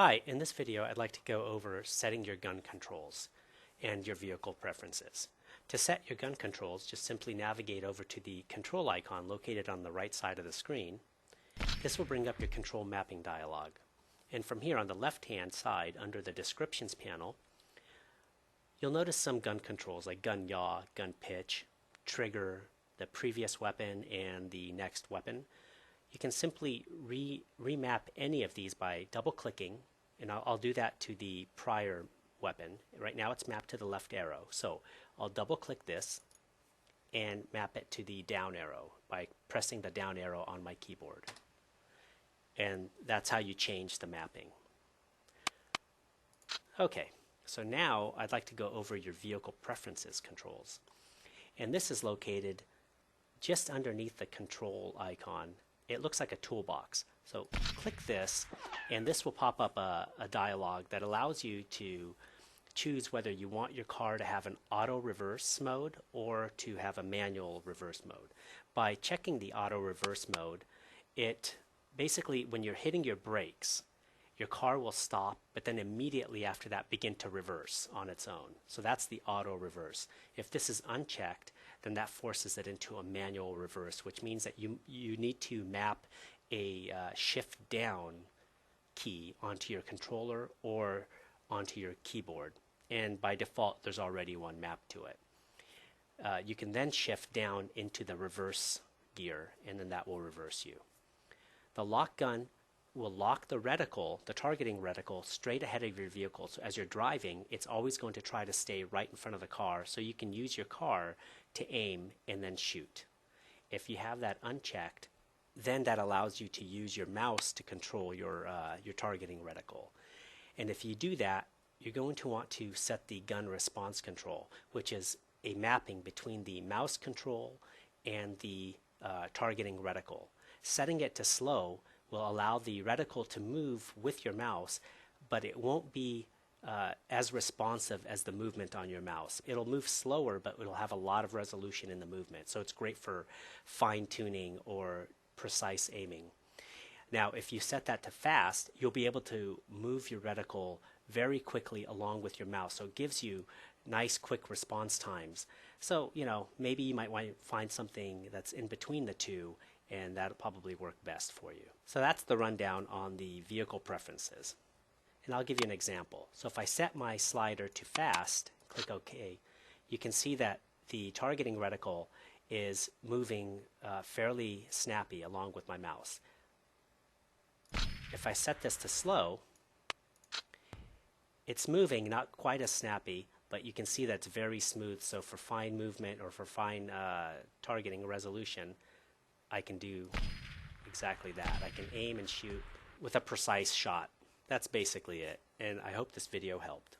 Hi, in this video I'd like to go over setting your gun controls and your vehicle preferences. To set your gun controls, just simply navigate over to the control icon located on the right side of the screen. This will bring up your control mapping dialog. And from here on the left hand side under the descriptions panel, you'll notice some gun controls like gun yaw, gun pitch, trigger, the previous weapon, and the next weapon. You can simply remap any of these by double clicking, and I'll do that to the prior weapon. Right now it's mapped to the left arrow, so I'll double click this and map it to the down arrow by pressing the down arrow on my keyboard. And that's how you change the mapping. Okay, so now I'd like to go over your vehicle preferences controls. And this is located just underneath the control icon. It looks like a toolbox. So click this, and this will pop up a dialog that allows you to choose whether you want your car to have an auto reverse mode or to have a manual reverse mode. By checking the auto reverse mode, it basically, when you're hitting your brakes, your car will stop, but then immediately after that begin to reverse on its own. So that's the auto reverse. If this is unchecked, then that forces it into a manual reverse, which means that you need to map a shift down key onto your controller or onto your keyboard. And by default, there's already one mapped to it. You can then shift down into the reverse gear, and then that will reverse you. The lock gun will lock the reticle, the targeting reticle, straight ahead of your vehicle. So as you're driving, it's always going to try to stay right in front of the car, so you can use your car to aim and then shoot. If you have that unchecked, then that allows you to use your mouse to control your targeting reticle. And if you do that, you're going to want to set the gun response control, which is a mapping between the mouse control and the targeting reticle. Setting it to slow will allow the reticle to move with your mouse, but it won't be as responsive as the movement on your mouse. It'll move slower, but it'll have a lot of resolution in the movement. So it's great for fine-tuning or precise aiming. Now, if you set that to fast, you'll be able to move your reticle very quickly along with your mouse. So it gives you nice, quick response times. So, maybe you might want to find something that's in between the two, and that'll probably work best for you. So that's the rundown on the vehicle preferences. And I'll give you an example. So if I set my slider to fast, click OK, you can see that the targeting reticle is moving fairly snappy along with my mouse. If I set this to slow, it's moving not quite as snappy, but you can see that it's very smooth. So for fine movement or for fine targeting resolution, I can do exactly that. I can aim and shoot with a precise shot. That's basically it, and I hope this video helped.